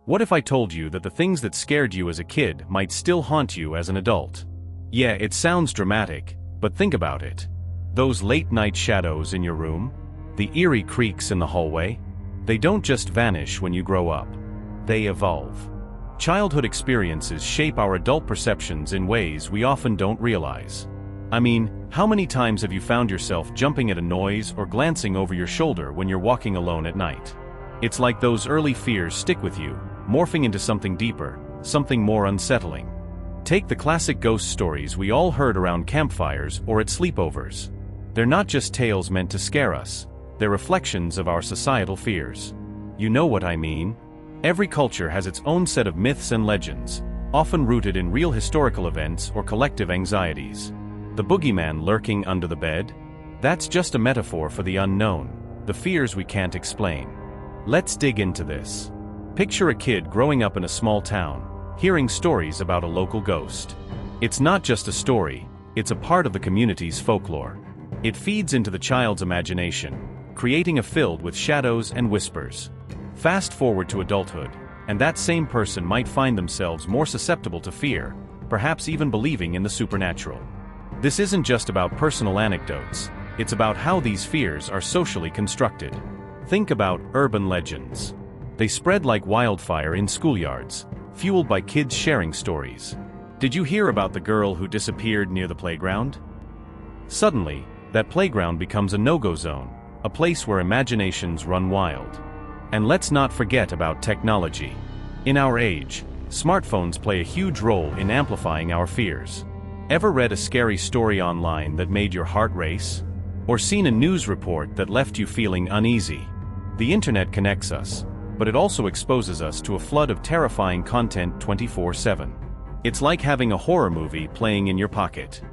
What if I told you that the things that scared you as a kid might still haunt you as an adult? Yeah, it sounds dramatic, but think about it. Those late-night shadows in your room? The eerie creaks in the hallway? They don't just vanish when you grow up. They evolve. Childhood experiences shape our adult perceptions in ways we often don't realize. I mean, how many times have you found yourself jumping at a noise or glancing over your shoulder when you're walking alone at night? It's like those early fears stick with you, morphing into something deeper, something more unsettling. Take the classic ghost stories we all heard around campfires or at sleepovers. They're not just tales meant to scare us, they're reflections of our societal fears. You know what I mean? Every culture has its own set of myths and legends, often rooted in real historical events or collective anxieties. The boogeyman lurking under the bed? That's just a metaphor for the unknown, the fears we can't explain. Let's dig into this. Picture a kid growing up in a small town, hearing stories about a local ghost. It's not just a story, it's a part of the community's folklore. It feeds into the child's imagination, creating a field with shadows and whispers. Fast forward to adulthood, and that same person might find themselves more susceptible to fear, perhaps even believing in the supernatural. This isn't just about personal anecdotes, it's about how these fears are socially constructed. Think about urban legends. They spread like wildfire in schoolyards, fueled by kids sharing stories. Did you hear about the girl who disappeared near the playground? Suddenly, that playground becomes a no-go zone, a place where imaginations run wild. And let's not forget about technology. In our age, smartphones play a huge role in amplifying our fears. Ever read a scary story online that made your heart race? Or seen a news report that left you feeling uneasy? The internet connects us, but it also exposes us to a flood of terrifying content 24/7. It's like having a horror movie playing in your pocket.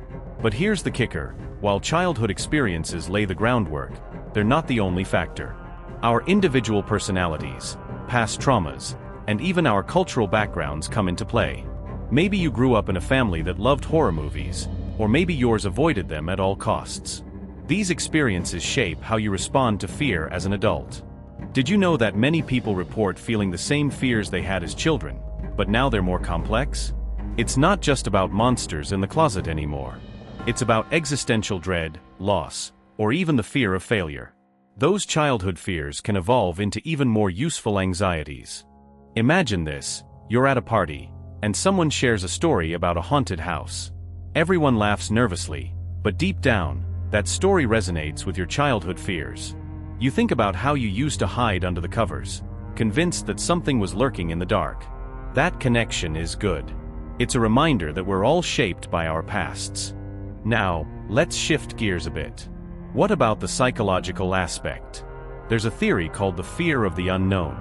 But here's the kicker: while childhood experiences lay the groundwork, they're not the only factor. Our individual personalities, past traumas, and even our cultural backgrounds come into play. Maybe you grew up in a family that loved horror movies, or maybe yours avoided them at all costs. These experiences shape how you respond to fear as an adult. Did you know that many people report feeling the same fears they had as children, but now they're more complex? It's not just about monsters in the closet anymore. It's about existential dread, loss, or even the fear of failure. Those childhood fears can evolve into even more useful anxieties. Imagine this: you're at a party, and someone shares a story about a haunted house. Everyone laughs nervously, but deep down, that story resonates with your childhood fears. You think about how you used to hide under the covers, convinced that something was lurking in the dark. That connection is good. It's a reminder that we're all shaped by our pasts. Now, let's shift gears a bit. What about the psychological aspect? There's a theory called the fear of the unknown.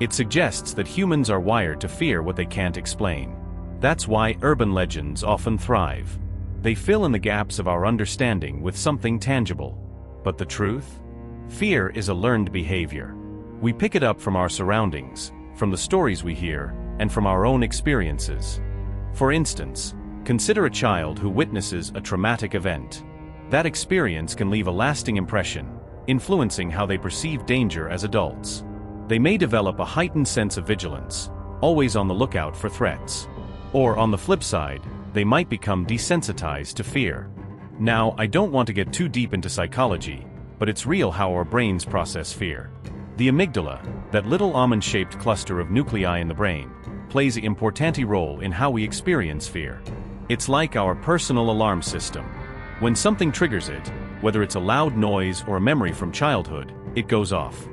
It suggests that humans are wired to fear what they can't explain. That's why urban legends often thrive. They fill in the gaps of our understanding with something tangible. But the truth? Fear is a learned behavior. We pick it up from our surroundings, from the stories we hear, and from our own experiences. For instance, consider a child who witnesses a traumatic event. That experience can leave a lasting impression, influencing how they perceive danger as adults. They may develop a heightened sense of vigilance, always on the lookout for threats. Or on the flip side, they might become desensitized to fear. Now, I don't want to get too deep into psychology, but it's real how our brains process fear. The amygdala, that little almond-shaped cluster of nuclei in the brain, plays an important role in how we experience fear. It's like our personal alarm system. When something triggers it, whether it's a loud noise or a memory from childhood, it goes off.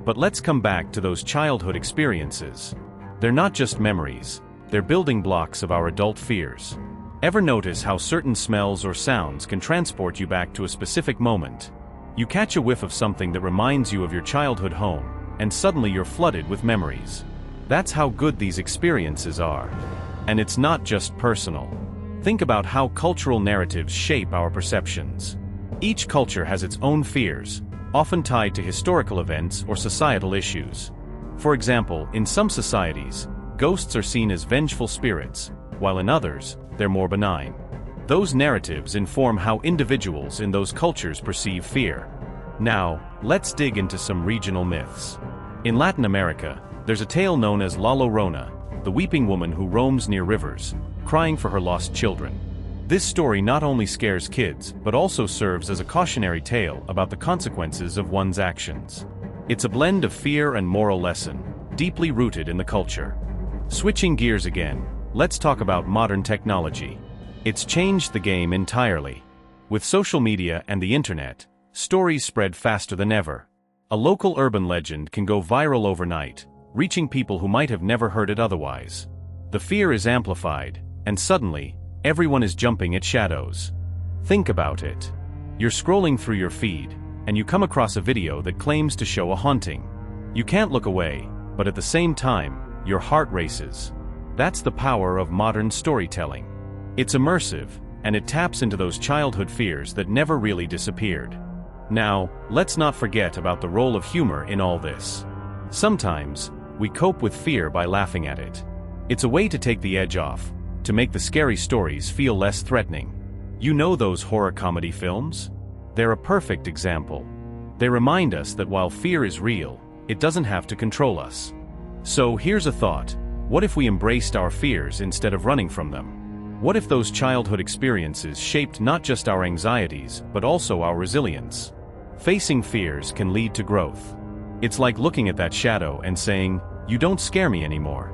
But let's come back to those childhood experiences. They're not just memories, they're building blocks of our adult fears. Ever notice how certain smells or sounds can transport you back to a specific moment? You catch a whiff of something that reminds you of your childhood home, and suddenly you're flooded with memories. That's how good these experiences are. And it's not just personal. Think about how cultural narratives shape our perceptions. Each culture has its own fears, often tied to historical events or societal issues. For example, in some societies, ghosts are seen as vengeful spirits, while in others, they're more benign. Those narratives inform how individuals in those cultures perceive fear. Now, let's dig into some regional myths. In Latin America, There's a tale known as La Llorona, the weeping woman who roams near rivers, crying for her lost children. This story not only scares kids, but also serves as a cautionary tale about the consequences of one's actions. It's a blend of fear and moral lesson, deeply rooted in the culture. Switching gears again, let's talk about modern technology. It's changed the game entirely. With social media and the internet, stories spread faster than ever. A local urban legend can go viral overnight, reaching people who might have never heard it otherwise. The fear is amplified, and suddenly, everyone is jumping at shadows. Think about it. You're scrolling through your feed, and you come across a video that claims to show a haunting. You can't look away, but at the same time, your heart races. That's the power of modern storytelling. It's immersive, and it taps into those childhood fears that never really disappeared. Now, let's not forget about the role of humor in all this. Sometimes, we cope with fear by laughing at it. It's a way to take the edge off, to make the scary stories feel less threatening. You know those horror comedy films? They're a perfect example. They remind us that while fear is real, it doesn't have to control us. So here's a thought. What if we embraced our fears instead of running from them? What if those childhood experiences shaped not just our anxieties, but also our resilience? Facing fears can lead to growth. It's like looking at that shadow and saying, "You don't scare me anymore."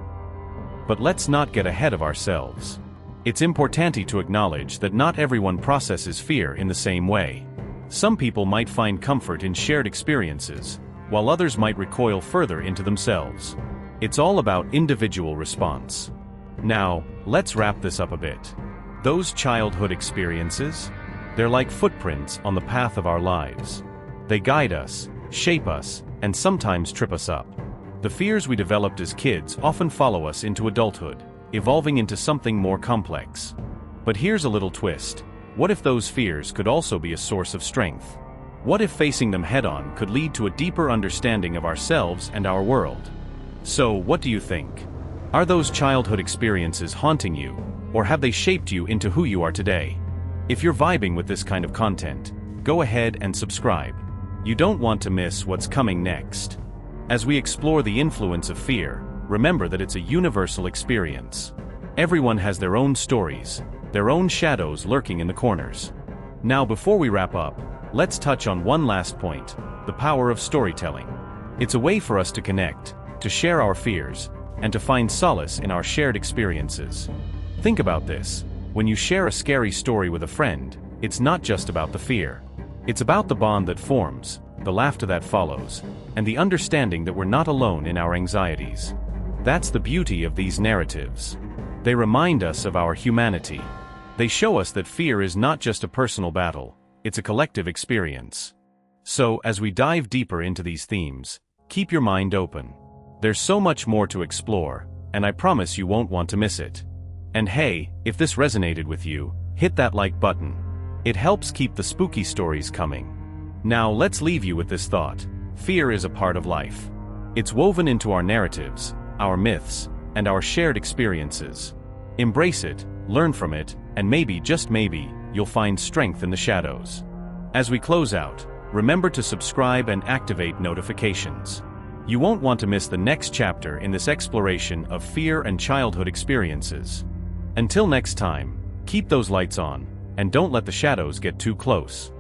But let's not get ahead of ourselves. It's important to acknowledge that not everyone processes fear in the same way. Some people might find comfort in shared experiences, while others might recoil further into themselves. It's all about individual response. Now, let's wrap this up a bit. Those childhood experiences? They're like footprints on the path of our lives. They guide us, shape us, and sometimes trip us up. The fears we developed as kids often follow us into adulthood, evolving into something more complex. But here's a little twist. What if those fears could also be a source of strength? What if facing them head-on could lead to a deeper understanding of ourselves and our world? So, what do you think? Are those childhood experiences haunting you, or have they shaped you into who you are today? If you're vibing with this kind of content, go ahead and subscribe. You don't want to miss what's coming next. As we explore the influence of fear, remember that it's a universal experience. Everyone has their own stories, their own shadows lurking in the corners. Now, before we wrap up, let's touch on one last point: the power of storytelling. It's a way for us to connect, to share our fears, and to find solace in our shared experiences. Think about this. When you share a scary story with a friend, it's not just about the fear. It's about the bond that forms, the laughter that follows, and the understanding that we're not alone in our anxieties. That's the beauty of these narratives. They remind us of our humanity. They show us that fear is not just a personal battle, it's a collective experience. So, as we dive deeper into these themes, keep your mind open. There's so much more to explore, and I promise you won't want to miss it. And hey, if this resonated with you, hit that like button. It helps keep the spooky stories coming. Now let's leave you with this thought. Fear is a part of life. It's woven into our narratives, our myths, and our shared experiences. Embrace it, learn from it, and maybe, just maybe, you'll find strength in the shadows. As we close out, remember to subscribe and activate notifications. You won't want to miss the next chapter in this exploration of fear and childhood experiences. Until next time, keep those lights on, and don't let the shadows get too close.